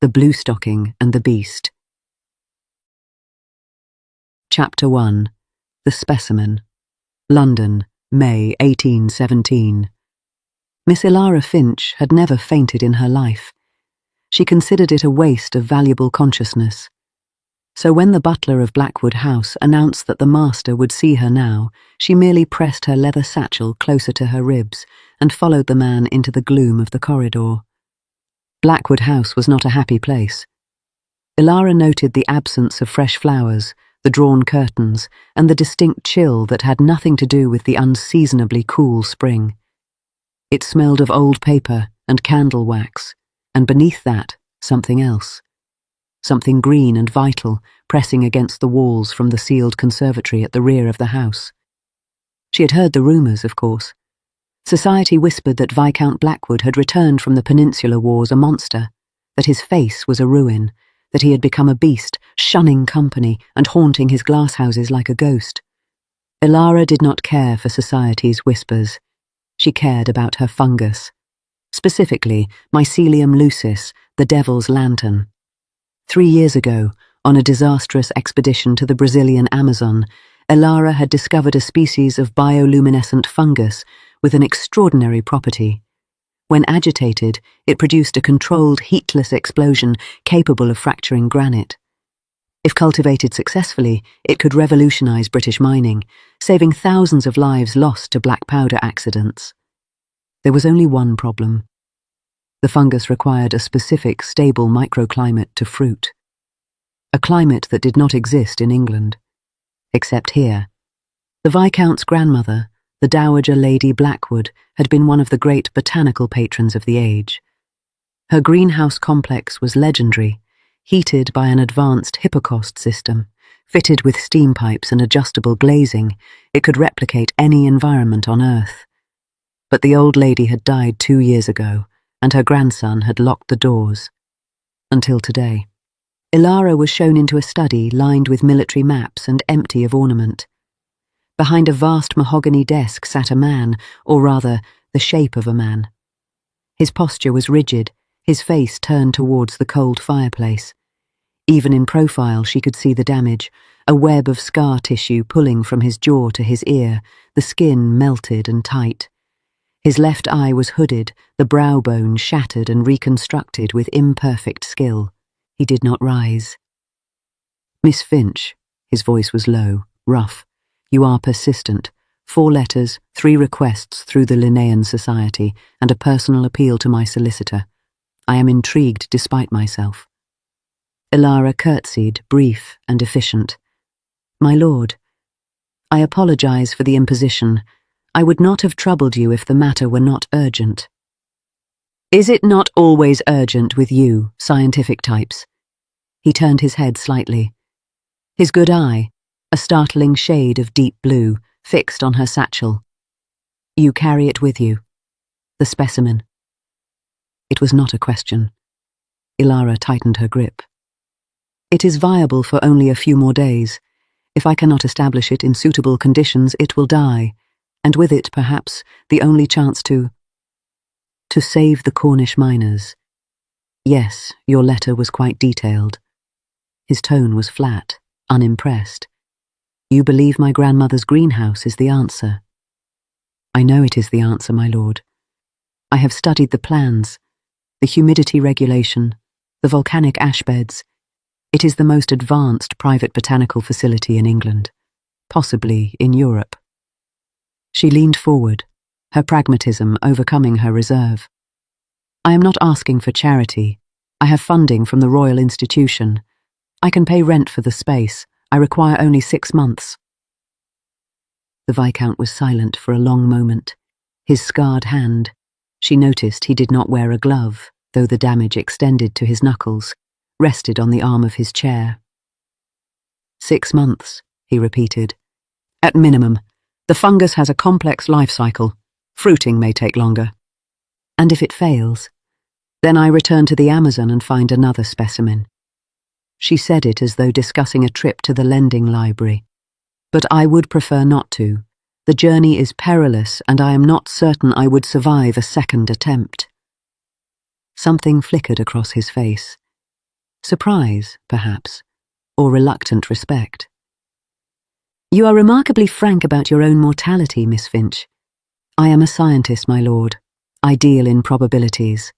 The Bluestocking and the Beast. Chapter 1. The Specimen. London, May 1817. Miss Ilara Finch had never fainted in her life. She considered it a waste of valuable consciousness. So when the butler of Blackwood House announced that the master would see her now, she merely pressed her leather satchel closer to her ribs and followed the man into the gloom of the corridor. Blackwood House was not a happy place. Ilara noted the absence of fresh flowers, the drawn curtains, and the distinct chill that had nothing to do with the unseasonably cool spring. It smelled of old paper and candle wax, and beneath that, something else. Something green and vital, pressing against the walls from the sealed conservatory at the rear of the house. She had heard the rumours, of course. Society whispered that Viscount Blackwood had returned from the Peninsular Wars a monster, that his face was a ruin, that he had become a beast, shunning company and haunting his glasshouses like a ghost. Ilara did not care for society's whispers. She cared about her fungus. Specifically, Mycelium lucis, the devil's lantern. 3 years ago, on a disastrous expedition to the Brazilian Amazon, Ilara had discovered a species of bioluminescent fungus with an extraordinary property. When agitated, it produced a controlled, heatless explosion capable of fracturing granite. If cultivated successfully, it could revolutionize British mining, saving thousands of lives lost to black powder accidents. There was only one problem. The fungus required a specific, stable microclimate to fruit. A climate that did not exist in England. Except here. The Viscount's grandmother, the Dowager Lady Blackwood, had been one of the great botanical patrons of the age. Her greenhouse complex was legendary, heated by an advanced hypocaust system. Fitted with steam pipes and adjustable glazing, it could replicate any environment on Earth. But the old lady had died 2 years ago, and her grandson had locked the doors. Until today. Ilara was shown into a study lined with military maps and empty of ornament. Behind a vast mahogany desk sat a man, or rather, the shape of a man. His posture was rigid, his face turned towards the cold fireplace. Even in profile she could see the damage, a web of scar tissue pulling from his jaw to his ear, the skin melted and tight. His left eye was hooded, the brow bone shattered and reconstructed with imperfect skill. He did not rise. "Miss Finch," his voice was low, rough. "You are persistent. 4 letters, 3 requests through the Linnaean Society, and a personal appeal to my solicitor. I am intrigued despite myself." Ilara curtsied, brief and efficient. "My lord, I apologize for the imposition. I would not have troubled you if the matter were not urgent." "Is it not always urgent with you, scientific types?" He turned his head slightly. His good eye, a startling shade of deep blue, fixed on her satchel. "You carry it with you. The specimen." It was not a question. Ilara tightened her grip. "It is viable for only a few more days. If I cannot establish it in suitable conditions, it will die, and with it, perhaps, the only chance to save the Cornish miners. Yes, your letter was quite detailed." His tone was flat, unimpressed. "You believe my grandmother's greenhouse is the answer?" "I know it is the answer, my lord. I have studied the plans, the humidity regulation, the volcanic ash beds. It is the most advanced private botanical facility in England, possibly in Europe." She leaned forward, her pragmatism overcoming her reserve. "I am not asking for charity. I have funding from the Royal Institution. I can pay rent for the space. I require only 6 months." The Viscount was silent for a long moment. His scarred hand. She noticed he did not wear a glove, though the damage extended to his knuckles, rested on the arm of his chair. 6 months, he repeated. "At minimum. The fungus has a complex life cycle. Fruiting may take longer." "And if it fails?" "Then I return to the Amazon and find another specimen." She said it as though discussing a trip to the lending library. "But I would prefer not to. The journey is perilous, and I am not certain I would survive a second attempt." Something flickered across his face. Surprise, perhaps, or reluctant respect. "You are remarkably frank about your own mortality, Miss Finch." "I am a scientist, my lord. I deal in probabilities."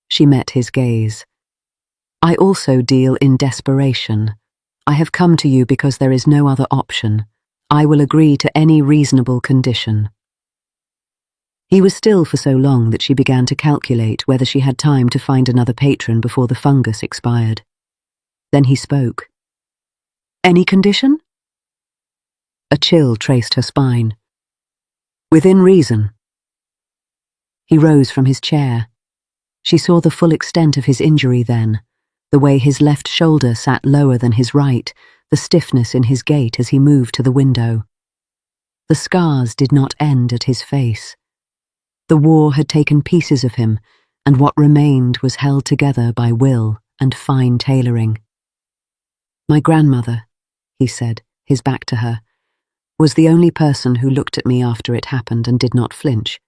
She met his gaze. "I also deal in desperation. I have come to you because there is no other option. I will agree to any reasonable condition." He was still for so long that she began to calculate whether she had time to find another patron before the fungus expired. Then he spoke. "Any condition?" A chill traced her spine. "Within reason." He rose from his chair. She saw the full extent of his injury then, the way his left shoulder sat lower than his right, the stiffness in his gait as he moved to the window. The scars did not end at his face. The war had taken pieces of him, and what remained was held together by will and fine tailoring. "My grandmother," he said, his back to her, "was the only person who looked at me after it happened and did not flinch.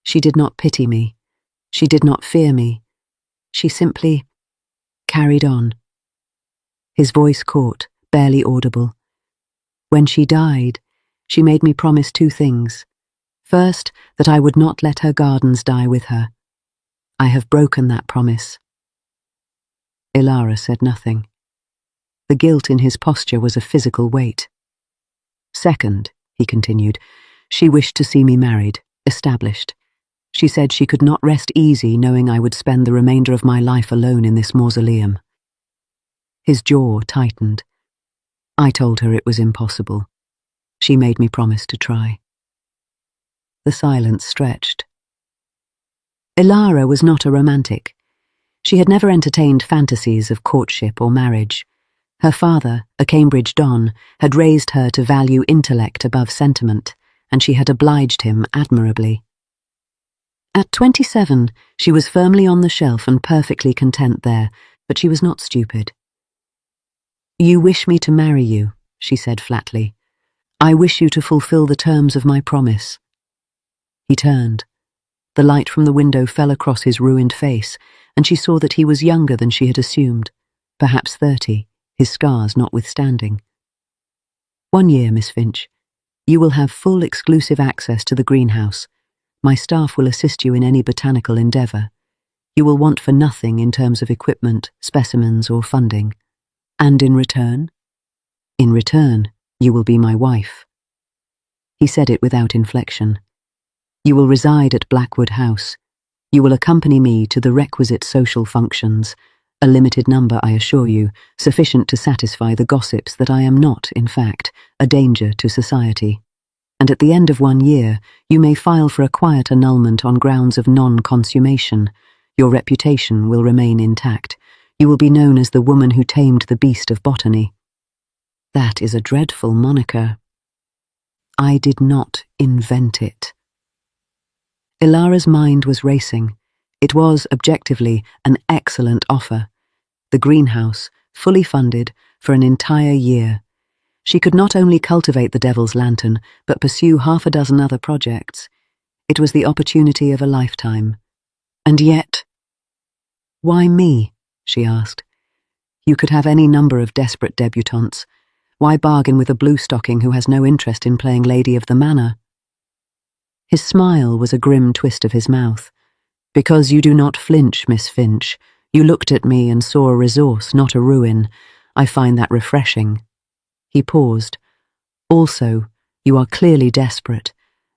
She did not pity me. She did not fear me. She simply carried on." His voice caught, barely audible. "When she died, she made me promise two things. First, that I would not let her gardens die with her. I have broken that promise." Ilara said nothing. The guilt in his posture was a physical weight. "Second," he continued, "she wished to see me married, established. She said she could not rest easy knowing I would spend the remainder of my life alone in this mausoleum." His jaw tightened. "I told her it was impossible. She made me promise to try." The silence stretched. Ilara was not a romantic. She had never entertained fantasies of courtship or marriage. Her father, a Cambridge don, had raised her to value intellect above sentiment, and she had obliged him admirably. At 27, she was firmly on the shelf and perfectly content there, but she was not stupid. "You wish me to marry you," she said flatly. "I wish you to fulfill the terms of my promise." He turned. The light from the window fell across his ruined face, and she saw that he was younger than she had assumed, perhaps 30, his scars notwithstanding. "1 year, Miss Finch. You will have full exclusive access to the greenhouse. My staff will assist you in any botanical endeavour. You will want for nothing in terms of equipment, specimens, or funding. And in return? In return, you will be my wife." He said it without inflection. "You will reside at Blackwood House. You will accompany me to the requisite social functions, a limited number, I assure you, sufficient to satisfy the gossips that I am not, in fact, a danger to society. And at the end of 1 year, you may file for a quiet annulment on grounds of non-consummation. Your reputation will remain intact. You will be known as the woman who tamed the beast of botany." "That is a dreadful moniker." "I did not invent it." Ilara's mind was racing. It was, objectively, an excellent offer. The greenhouse, fully funded, for an entire year. She could not only cultivate the Devil's Lantern, but pursue 6 other projects. It was the opportunity of a lifetime. And yet— "Why me?" she asked. "You could have any number of desperate debutantes. Why bargain with a blue-stocking who has no interest in playing Lady of the Manor?" His smile was a grim twist of his mouth. "Because you do not flinch, Miss Finch. You looked at me and saw a resource, not a ruin. I find that refreshing." He paused. "Also, you are clearly desperate.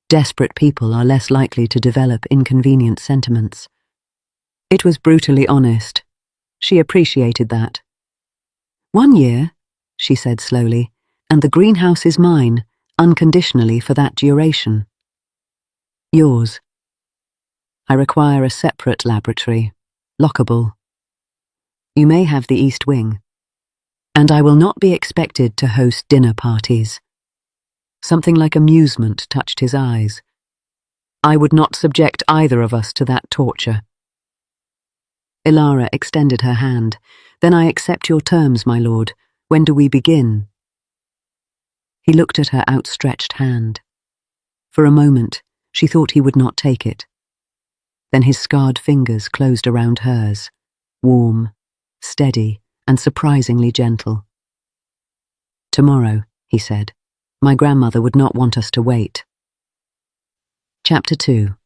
Desperate people are less likely to develop inconvenient sentiments." It was brutally honest. She appreciated that. 1 year, she said slowly, "and the greenhouse is mine, unconditionally for that duration." "Yours. I require a separate laboratory, lockable. You may have the east wing. And I will not be expected to host dinner parties." Something like amusement touched his eyes. "I would not subject either of us to that torture." Ilara extended her hand. "Then I accept your terms, my lord. When do we begin?" He looked at her outstretched hand. For a moment, she thought he would not take it. Then his scarred fingers closed around hers, warm, steady, and surprisingly gentle. "Tomorrow," he said. "My grandmother would not want us to wait." Chapter 2.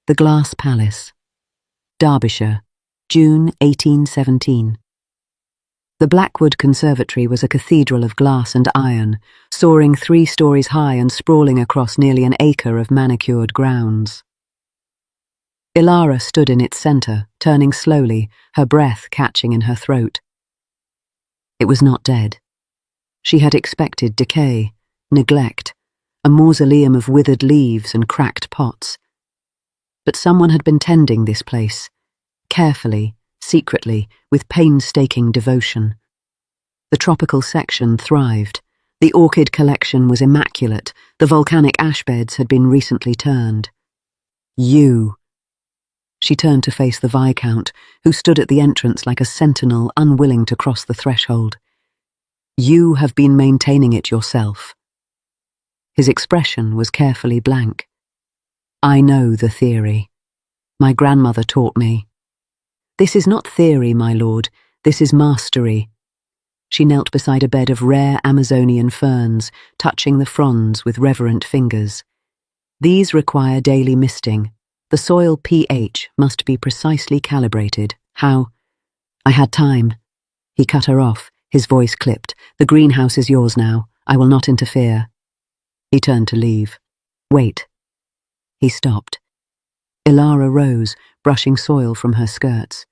The Glass Palace. Derbyshire, June 1817. The Blackwood Conservatory was a cathedral of glass and iron, soaring 3 stories high and sprawling across nearly an acre of manicured grounds. Ilara stood in its centre, turning slowly, her breath catching in her throat. It was not dead. She had expected decay, neglect, a mausoleum of withered leaves and cracked pots. But someone had been tending this place, carefully, secretly, with painstaking devotion. The tropical section thrived. The orchid collection was immaculate. The volcanic ash beds had been recently turned. "You." She turned to face the Viscount, who stood at the entrance like a sentinel unwilling to cross the threshold. "You have been maintaining it yourself." His expression was carefully blank. "I know the theory. My grandmother taught me." "This is not theory, my lord. This is mastery." She knelt beside a bed of rare Amazonian ferns, touching the fronds with reverent fingers. "These require daily misting. The soil pH must be precisely calibrated." "How?" "I had time." He cut her off, his voice clipped. "The greenhouse is yours now. I will not interfere." He turned to leave. "Wait." He stopped. Ilara rose, brushing soil from her skirts.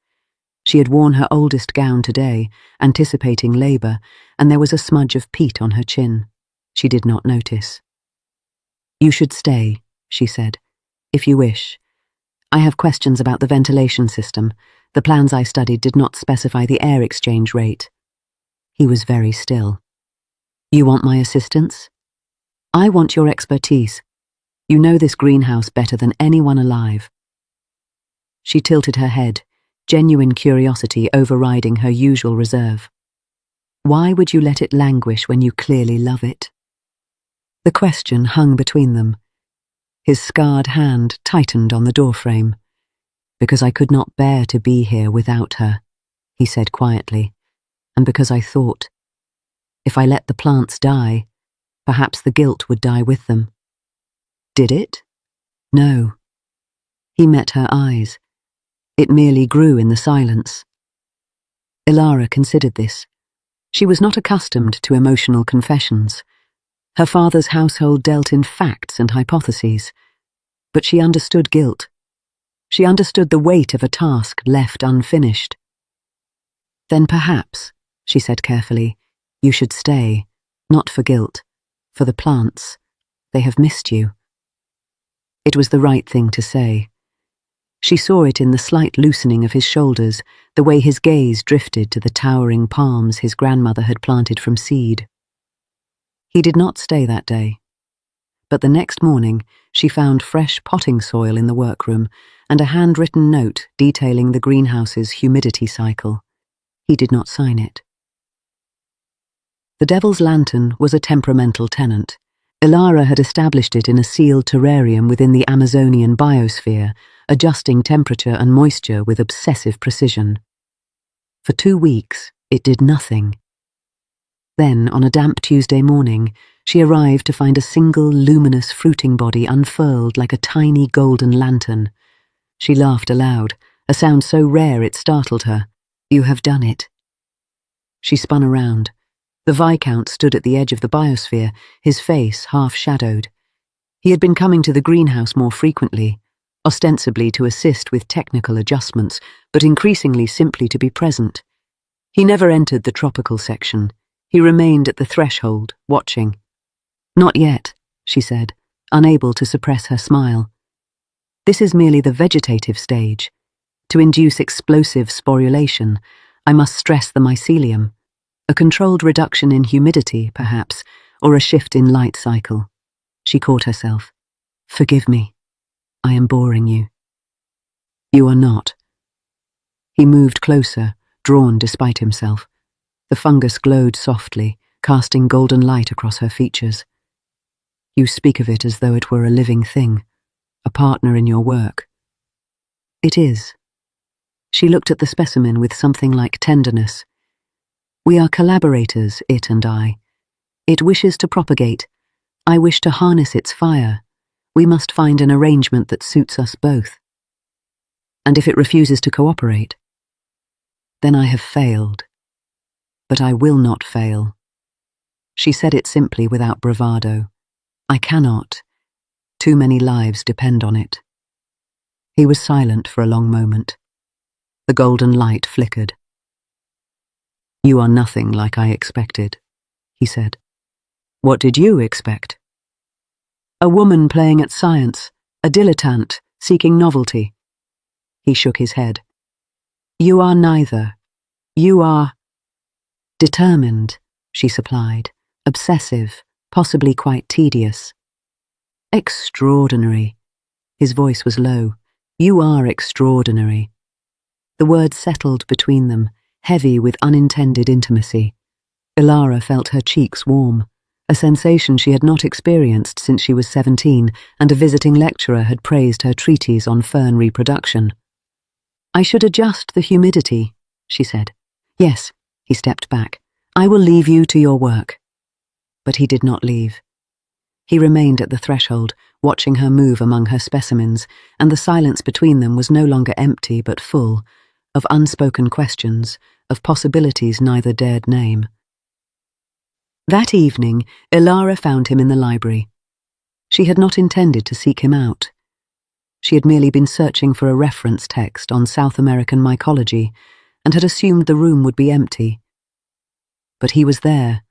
She had worn her oldest gown today, anticipating labour, and there was a smudge of peat on her chin. She did not notice. "You should stay," she said, "if you wish. I have questions about the ventilation system. The plans I studied did not specify the air exchange rate." He was very still. "You want my assistance?" "I want your expertise. You know this greenhouse better than anyone alive." She tilted her head, genuine curiosity overriding her usual reserve. "Why would you let it languish when you clearly love it?" The question hung between them. His scarred hand tightened on the doorframe. "Because I could not bear to be here without her," he said quietly, "and because I thought, if I let the plants die, perhaps the guilt would die with them." "Did it?" "No." He met her eyes. It merely grew in the silence. Ilara considered this. She was not accustomed to emotional confessions. Her father's household dealt in facts and hypotheses. But she understood guilt. She understood the weight of a task left unfinished. "Then perhaps," she said carefully, "you should stay, not for guilt, for the plants. They have missed you." It was the right thing to say. She saw it in the slight loosening of his shoulders, the way his gaze drifted to the towering palms his grandmother had planted from seed. He did not stay that day. But the next morning, she found fresh potting soil in the workroom and a handwritten note detailing the greenhouse's humidity cycle. He did not sign it. The Devil's Lantern was a temperamental tenant. Ilara had established it in a sealed terrarium within the Amazonian biosphere, adjusting temperature and moisture with obsessive precision. For 2 weeks, it did nothing. Then, on a damp Tuesday morning, she arrived to find a single luminous fruiting body unfurled like a tiny golden lantern. She laughed aloud, a sound so rare it startled her. "You have done it." She spun around. The Viscount stood at the edge of the biosphere, his face half-shadowed. He had been coming to the greenhouse more frequently, ostensibly to assist with technical adjustments, but increasingly simply to be present. He never entered the tropical section. He remained at the threshold, watching. "Not yet," she said, unable to suppress her smile. "This is merely the vegetative stage. To induce explosive sporulation, I must stress the mycelium. A controlled reduction in humidity, perhaps, or a shift in light cycle." She caught herself. "Forgive me. I am boring you." "You are not." He moved closer, drawn despite himself. The fungus glowed softly, casting golden light across her features. "You speak of it as though it were a living thing, a partner in your work." "It is." She looked at the specimen with something like tenderness. We are collaborators, it and I. It wishes to propagate. I wish to harness its fire. We must find an arrangement that suits us both. And if it refuses to cooperate, then I have failed. But I will not fail. She said it simply without bravado. I cannot. Too many lives depend on it. He was silent for a long moment. The golden light flickered. You are nothing like I expected, he said. What did you expect? A woman playing at science, a dilettante, seeking novelty. He shook his head. You are neither. You are determined, she supplied, obsessive, possibly quite tedious. Extraordinary. His voice was low. You are extraordinary. The words settled between them, heavy with unintended intimacy. Ilara felt her cheeks warm, a sensation she had not experienced since she was 17, and a visiting lecturer had praised her treatise on fern reproduction. I should adjust the humidity, she said. Yes, he stepped back. I will leave you to your work. But he did not leave. He remained at the threshold, watching her move among her specimens, and the silence between them was no longer empty but full, of unspoken questions, of possibilities neither dared name. That evening, Ilara found him in the library. She had not intended to seek him out. She had merely been searching for a reference text on South American mycology and had assumed the room would be empty. But he was there,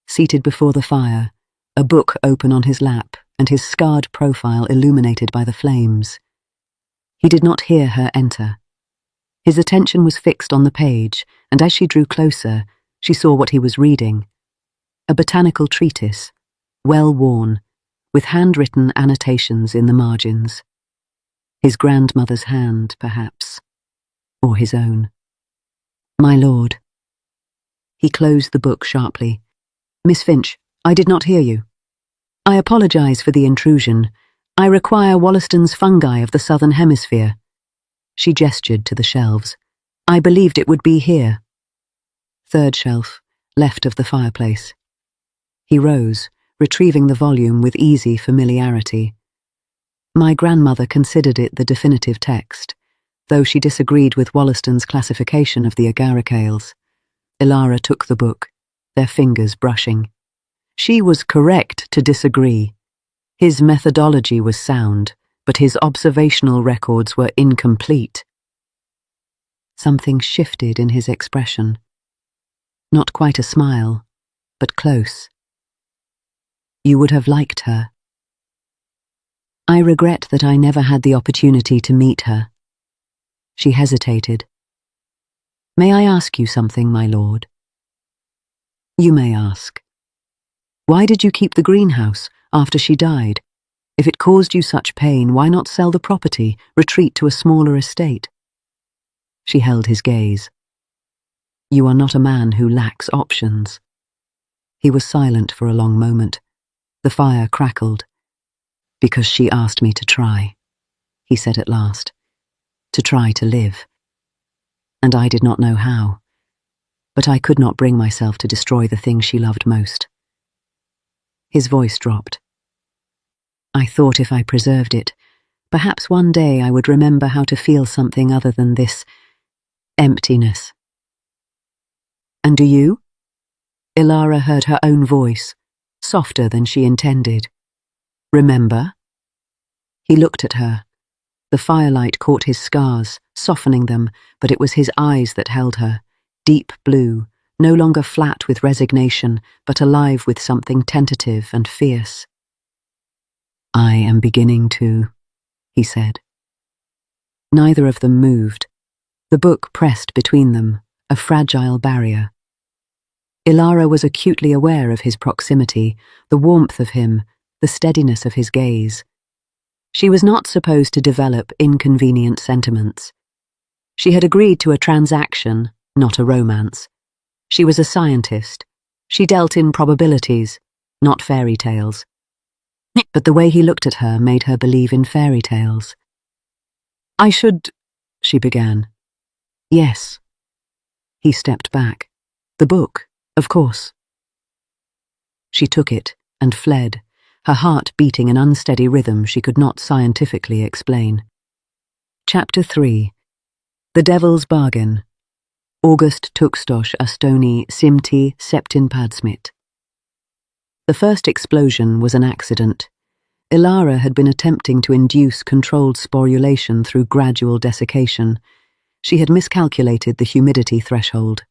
seated before the fire, a book open on his lap and his scarred profile illuminated by the flames. He did not hear her enter. His attention was fixed on the page, and as she drew closer, she saw what he was reading. A botanical treatise, well worn, with handwritten annotations in the margins. His grandmother's hand, perhaps, or his own. My lord. He closed the book sharply. Miss Finch, I did not hear you. I apologize for the intrusion. I require Wollaston's fungi of the southern hemisphere. She gestured to the shelves. I believed it would be here. Third shelf, left of the fireplace. He rose, retrieving the volume with easy familiarity. My grandmother considered it the definitive text, though she disagreed with Wollaston's classification of the agaricales. Ilara took the book, their fingers brushing. She was correct to disagree. His methodology was sound, but his observational records were incomplete. Something shifted in his expression. Not quite a smile, but close. You would have liked her. I regret that I never had the opportunity to meet her. She hesitated. May I ask you something, my lord? You may ask. Why did you keep the greenhouse after she died? If it caused you such pain, why not sell the property, retreat to a smaller estate? She held his gaze. You are not a man who lacks options. He was silent for a long moment. The fire crackled. Because she asked me to try, he said at last. To try to live. And I did not know how. But I could not bring myself to destroy the thing she loved most. His voice dropped. I thought if I preserved it, perhaps one day I would remember how to feel something other than this emptiness. And do you? Ilara heard her own voice, softer than she intended. Remember? He looked at her. The firelight caught his scars, softening them, but it was his eyes that held her, deep blue, no longer flat with resignation, but alive with something tentative and fierce. I am beginning to, he said. Neither of them moved. The book pressed between them, a fragile barrier. Ilara was acutely aware of his proximity, the warmth of him, the steadiness of his gaze. She was not supposed to develop inconvenient sentiments. She had agreed to a transaction, not a romance. She was a scientist. She dealt in probabilities, not fairy tales. But the way he looked at her made her believe in fairy tales. I should, she began. Yes. He stepped back. The book, of course. She took it and fled, her heart beating an unsteady rhythm she could not scientifically explain. Chapter 3. The Devil's Bargain. August Tukstosh Astoni Simti Septin Padsmit. The first explosion was an accident. Ilara had been attempting to induce controlled sporulation through gradual desiccation. She had miscalculated the humidity threshold.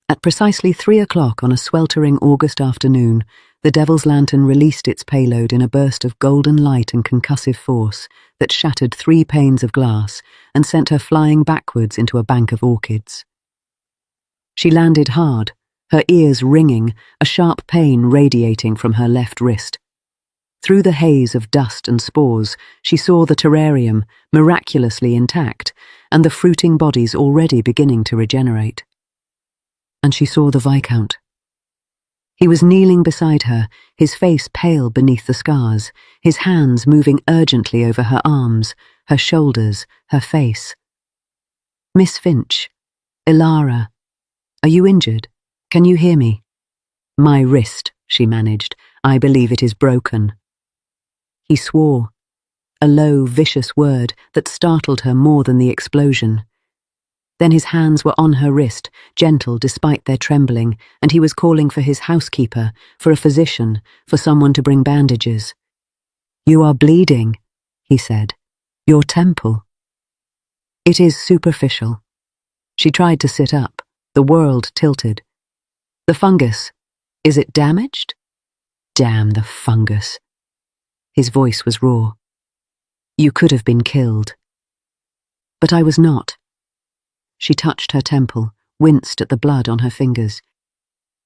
At precisely 3 o'clock on a sweltering August afternoon, the Devil's Lantern released its payload in a burst of golden light and concussive force that shattered 3 panes of glass and sent her flying backwards into a bank of orchids. She landed hard, her ears ringing, a sharp pain radiating from her left wrist. Through the haze of dust and spores, she saw the terrarium, miraculously intact, and the fruiting bodies already beginning to regenerate. And she saw the Viscount. He was kneeling beside her, his face pale beneath the scars, his hands moving urgently over her arms, her shoulders, her face. "Miss Finch, Ilara, are you injured? Can you hear me?" "My wrist," she managed. "I believe it is broken." He swore, a low, vicious word that startled her more than the explosion. Then his hands were on her wrist, gentle despite their trembling, and he was calling for his housekeeper, for a physician, for someone to bring bandages. "You are bleeding," he said. "Your temple." "It is superficial." She tried to sit up, the world tilted. "The fungus, is it damaged?" "Damn the fungus." His voice was raw. "You could have been killed." "But I was not." She touched her temple, winced at the blood on her fingers.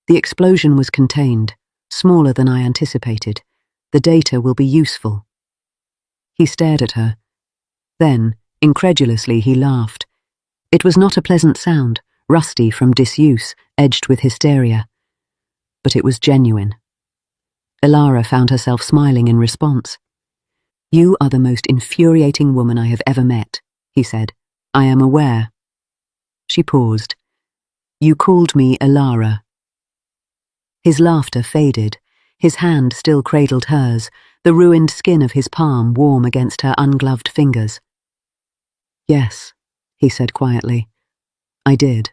"The explosion was contained, smaller than I anticipated. The data will be useful." He stared at her. Then, incredulously, he laughed. It was not a pleasant sound, rusty from disuse, edged with hysteria. But it was genuine. Ilara found herself smiling in response. "You are the most infuriating woman I have ever met," he said. "I am aware." She paused. "You called me Ilara." His laughter faded. His hand still cradled hers, the ruined skin of his palm warm against her ungloved fingers. "Yes," he said quietly. "I did."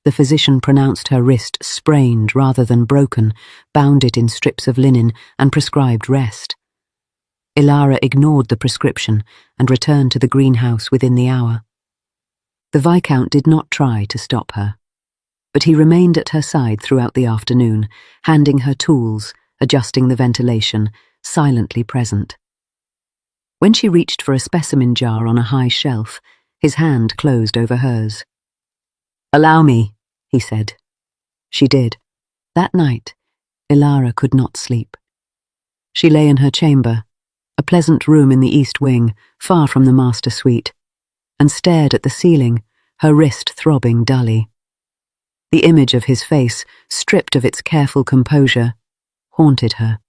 The physician pronounced her wrist sprained rather than broken, bound it in strips of linen, and prescribed rest. Ilara ignored the prescription and returned to the greenhouse within the hour. The Viscount did not try to stop her, but he remained at her side throughout the afternoon, handing her tools, adjusting the ventilation, silently present. When she reached for a specimen jar on a high shelf, his hand closed over hers. "Allow me," he said. She did. That night, Ilara could not sleep. She lay in her chamber, a pleasant room in the east wing, far from the master suite, and stared at the ceiling, her wrist throbbing dully. The image of his face, stripped of its careful composure, haunted her.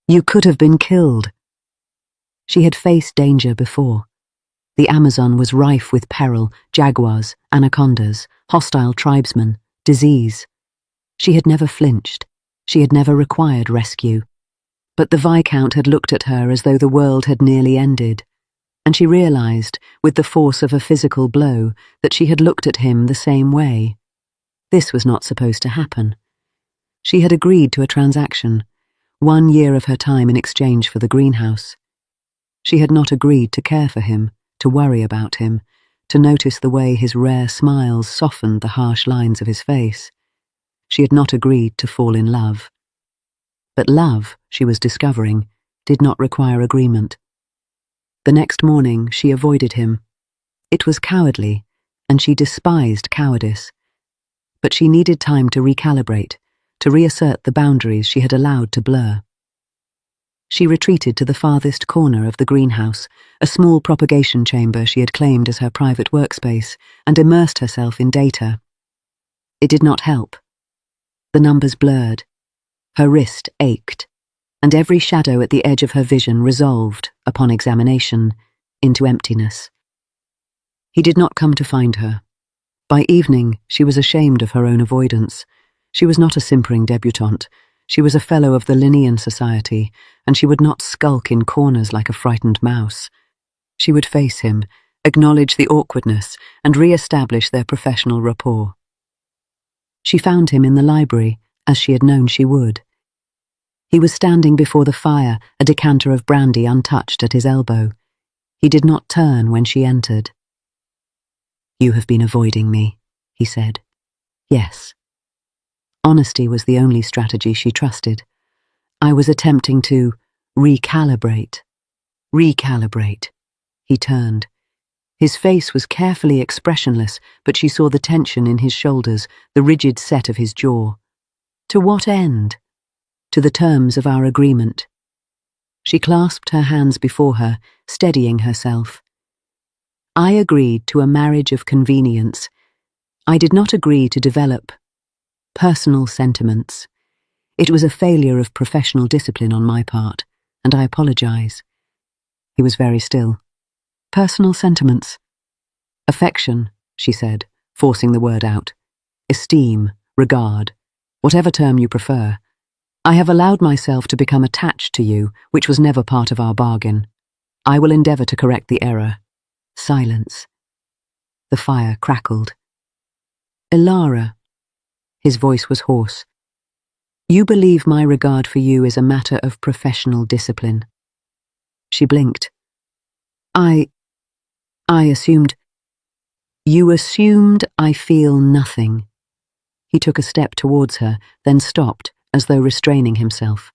"You could have been killed." She had faced danger before. The Amazon was rife with peril, jaguars, anacondas, hostile tribesmen, disease. She had never flinched. She had never required rescue. But the Viscount had looked at her as though the world had nearly ended, and she realized, with the force of a physical blow, that she had looked at him the same way. This was not supposed to happen. She had agreed to a transaction, 1 year of her time in exchange for the greenhouse. She had not agreed to care for him, to worry about him, to notice the way his rare smiles softened the harsh lines of his face. She had not agreed to fall in love. But love, she was discovering, did not require agreement. The next morning she avoided him. It was cowardly, and she despised cowardice. But she needed time to recalibrate, to reassert the boundaries she had allowed to blur. She retreated to the farthest corner of the greenhouse, a small propagation chamber she had claimed as her private workspace, and immersed herself in data. It did not help. The numbers blurred. Her wrist ached, and every shadow at the edge of her vision resolved, upon examination, into emptiness. He did not come to find her. By evening, she was ashamed of her own avoidance. She was not a simpering debutante. She was a fellow of the Linnean Society, and she would not skulk in corners like a frightened mouse. She would face him, acknowledge the awkwardness, and re-establish their professional rapport. She found him in the library, as she had known she would. He was standing before the fire, a decanter of brandy untouched at his elbow. He did not turn when she entered. "You have been avoiding me," he said. "Yes." Honesty was the only strategy she trusted. "I was attempting to recalibrate." Recalibrate. He turned. His face was carefully expressionless, but she saw the tension in his shoulders, the rigid set of his jaw. "To what end?" "To the terms of our agreement." She clasped her hands before her, steadying herself. "I agreed to a marriage of convenience. I did not agree to develop personal sentiments. It was a failure of professional discipline on my part, and I apologize." He was very still. "Personal sentiments." "Affection," she said, forcing the word out. "Esteem, regard, whatever term you prefer. I have allowed myself to become attached to you, which was never part of our bargain. I will endeavour to correct the error." Silence. The fire crackled. "Elara," his voice was hoarse, "you believe my regard for you is a matter of professional discipline." She blinked. I assumed." "You assumed I feel nothing." He took a step towards her, then stopped, as though restraining himself.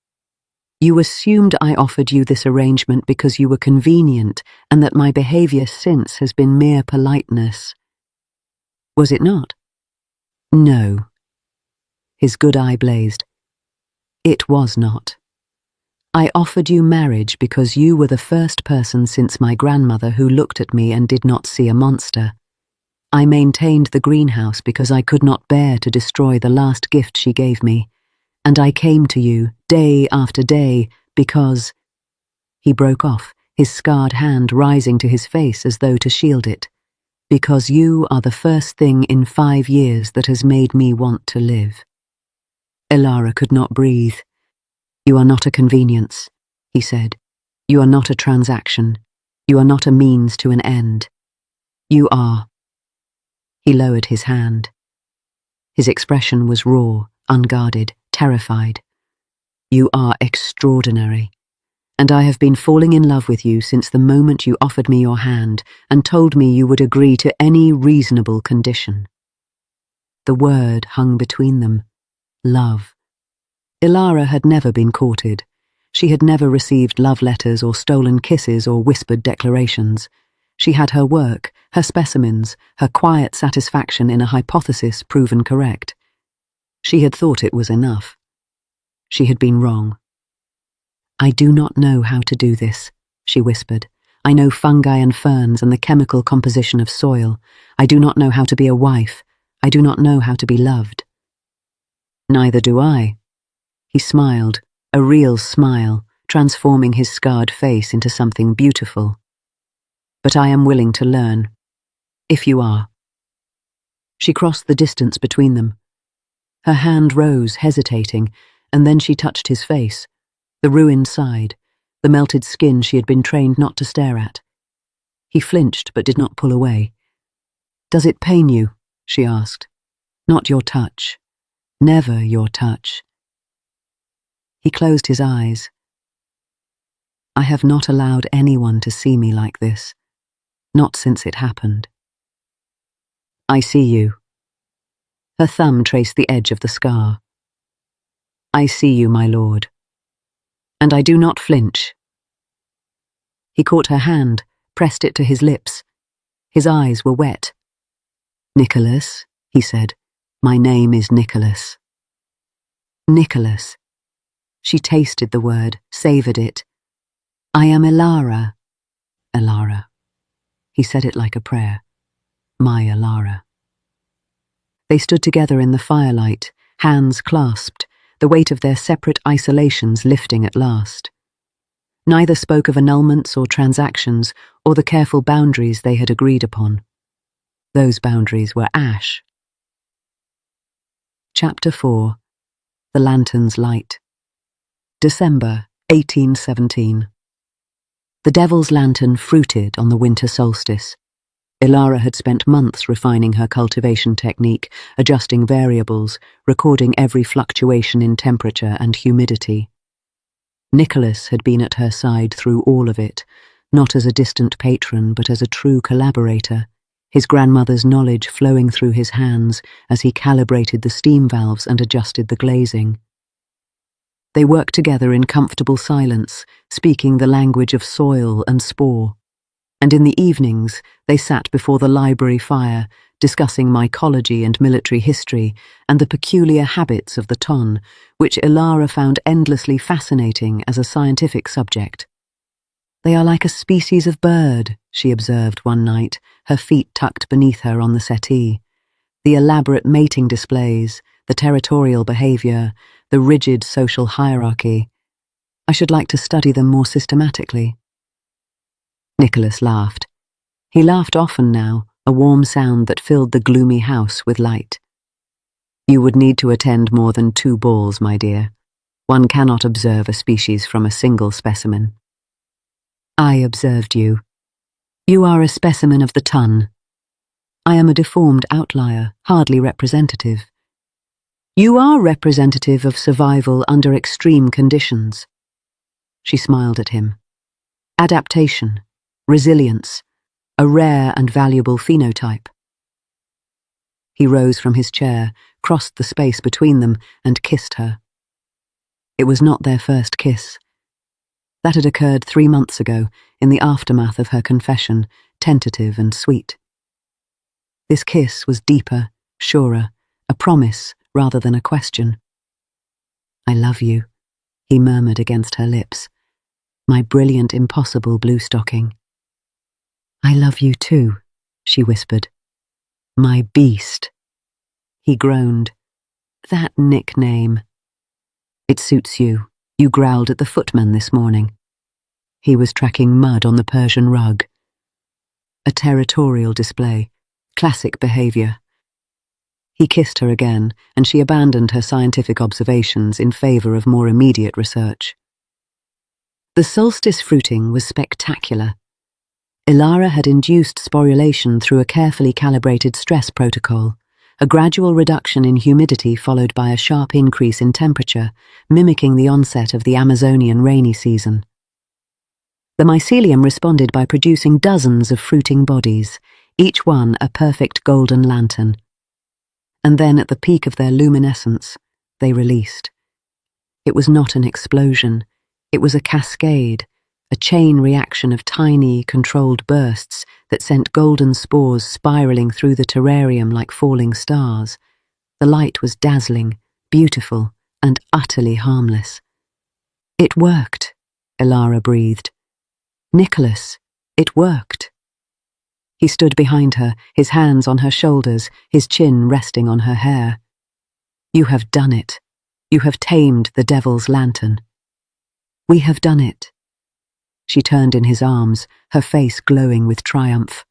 "You assumed I offered you this arrangement because you were convenient, and that my behaviour since has been mere politeness. Was it not?" "No." His good eye blazed. "It was not. I offered you marriage because you were the first person since my grandmother who looked at me and did not see a monster. I maintained the greenhouse because I could not bear to destroy the last gift she gave me, and I came to you day after day because—" He broke off, his scarred hand rising to his face as though to shield it. "Because you are the first thing in 5 years that has made me want to live." Elara could not breathe. "You are not a convenience," he said. "You are not a transaction. You are not a means to an end. You are—" He lowered his hand. His expression was raw, unguarded, terrified. "You are extraordinary, and I have been falling in love with you since the moment you offered me your hand and told me you would agree to any reasonable condition." The word hung between them. Love. Elara had never been courted. She had never received love letters or stolen kisses or whispered declarations. She had her work, her specimens, her quiet satisfaction in a hypothesis proven correct. She had thought it was enough. She had been wrong. "I do not know how to do this," she whispered. "I know fungi and ferns and the chemical composition of soil. I do not know how to be a wife. I do not know how to be loved." "Neither do I." He smiled, a real smile, transforming his scarred face into something beautiful. "But I am willing to learn, if you are." She crossed the distance between them. Her hand rose, hesitating, and then she touched his face, the ruined side, the melted skin she had been trained not to stare at. He flinched but did not pull away. "Does it pain you?" she asked. "Not your touch. Never your touch." He closed his eyes. "I have not allowed anyone to see me like this. Not since it happened." "I see you." Her thumb traced the edge of the scar. "I see you, my lord. And I do not flinch." He caught her hand, pressed it to his lips. His eyes were wet. "Nicholas," he said. "My name is Nicholas." Nicholas. She tasted the word, savoured it. "I am Elara." "Elara." He said it like a prayer. "My Elara." They stood together in the firelight, hands clasped, the weight of their separate isolations lifting at last. Neither spoke of annulments or transactions or the careful boundaries they had agreed upon. Those boundaries were ash. Chapter 4. The Lantern's Light. December 1817. The Devil's Lantern fruited on the winter solstice. Ilara had spent months refining her cultivation technique, adjusting variables, recording every fluctuation in temperature and humidity. Nicholas had been at her side through all of it, not as a distant patron but as a true collaborator, his grandmother's knowledge flowing through his hands as he calibrated the steam valves and adjusted the glazing. They worked together in comfortable silence, speaking the language of soil and spore. And in the evenings, they sat before the library fire, discussing mycology and military history and the peculiar habits of the ton, which Ilara found endlessly fascinating as a scientific subject. "They are like a species of bird," she observed one night, her feet tucked beneath her on the settee. "The elaborate mating displays, the territorial behavior, the rigid social hierarchy. I should like to study them more systematically." Nicholas laughed. He laughed often now, a warm sound that filled the gloomy house with light. "You would need to attend more than 2 balls, my dear. One cannot observe a species from a single specimen." "I observed you. You are a specimen of the ton. I am a deformed outlier, hardly representative. You are representative of survival under extreme conditions." She smiled at him. "Adaptation, resilience, a rare and valuable phenotype." He rose from his chair, crossed the space between them, and kissed her. It was not their first kiss. That had occurred 3 months ago, in the aftermath of her confession, tentative and sweet. This kiss was deeper, surer, a promise rather than a question. "I love you," he murmured against her lips. "My brilliant, impossible blue stocking." "I love you too," she whispered. "My beast." He groaned. "That nickname." "It suits you. You growled at the footman this morning." He was tracking mud on the Persian rug. A territorial display, classic behavior. He kissed her again, and she abandoned her scientific observations in favor of more immediate research. The solstice fruiting was spectacular. Ilara had induced sporulation through a carefully calibrated stress protocol, a gradual reduction in humidity followed by a sharp increase in temperature, mimicking the onset of the Amazonian rainy season. The mycelium responded by producing dozens of fruiting bodies, each one a perfect golden lantern. And then, at the peak of their luminescence, they released. It was not an explosion. It was a cascade, a chain reaction of tiny, controlled bursts that sent golden spores spiraling through the terrarium like falling stars. The light was dazzling, beautiful, and utterly harmless. "It worked," Ilara breathed. "Nicholas, it worked." He stood behind her, his hands on her shoulders, his chin resting on her hair. "You have done it. You have tamed the Devil's Lantern." "We have done it." She turned in his arms, her face glowing with triumph.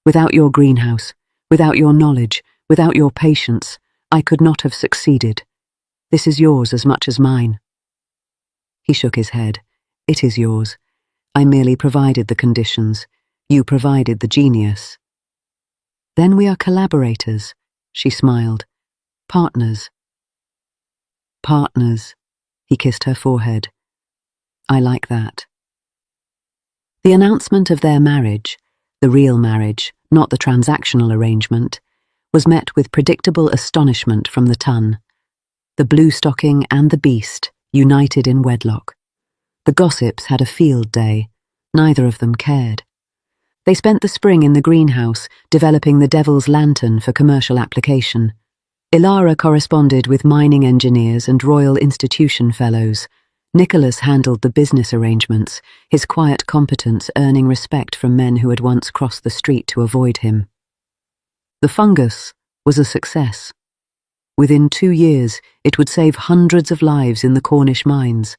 "Without your greenhouse, without your knowledge, without your patience, I could not have succeeded. This is yours as much as mine." He shook his head. "It is yours. I merely provided the conditions. You provided the genius." "Then we are collaborators," she smiled. "Partners." "Partners," he kissed her forehead. "I like that." The announcement of their marriage, the real marriage, not the transactional arrangement, was met with predictable astonishment from the ton. The blue stocking and the beast united in wedlock. The gossips had a field day. Neither of them cared. They spent the spring in the greenhouse, developing the Devil's Lantern for commercial application. Ilara corresponded with mining engineers and Royal Institution fellows. Nicholas handled the business arrangements, his quiet competence earning respect from men who had once crossed the street to avoid him. The fungus was a success. Within 2 years, it would save hundreds of lives in the Cornish mines.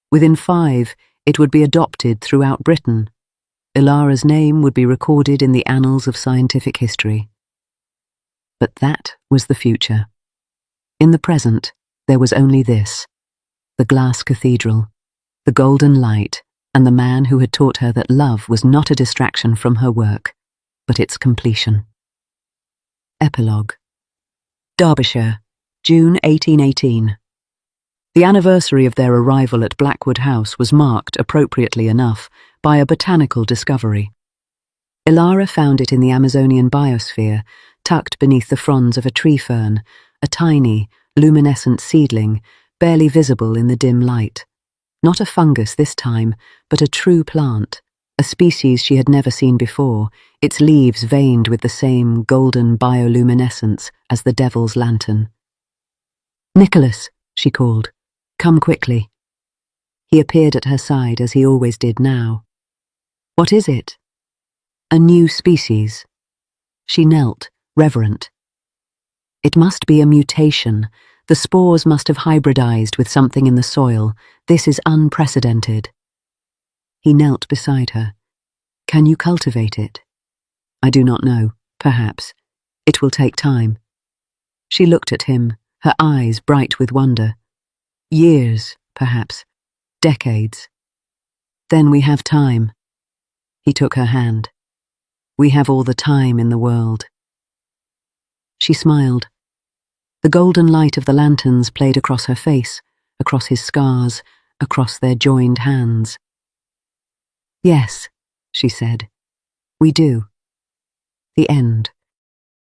Within 5, it would be adopted throughout Britain. Ilara's name would be recorded in the annals of scientific history. But that was the future. In the present, there was only this: the glass cathedral, the golden light, and the man who had taught her that love was not a distraction from her work, but its completion. Epilogue. Derbyshire, June 1818. The anniversary of their arrival at Blackwood House was marked, appropriately enough, by a botanical discovery. Ilara found it in the Amazonian biosphere, tucked beneath the fronds of a tree fern, a tiny, luminescent seedling, barely visible in the dim light. Not a fungus this time, but a true plant, a species she had never seen before, its leaves veined with the same golden bioluminescence as the devil's lantern. "Nicholas," she called, "come quickly." He appeared at her side as he always did now. "What is it?" "A new species." She knelt, reverent. "It must be a mutation. The spores must have hybridized with something in the soil. This is unprecedented." He knelt beside her. "Can you cultivate it?" "I do not know. Perhaps. It will take time." She looked at him, her eyes bright with wonder. "Years, perhaps. Decades." "Then we have time." He took her hand. "We have all the time in the world." She smiled. The golden light of the lanterns played across her face, across his scars, across their joined hands. "Yes," she said, "we do." The end.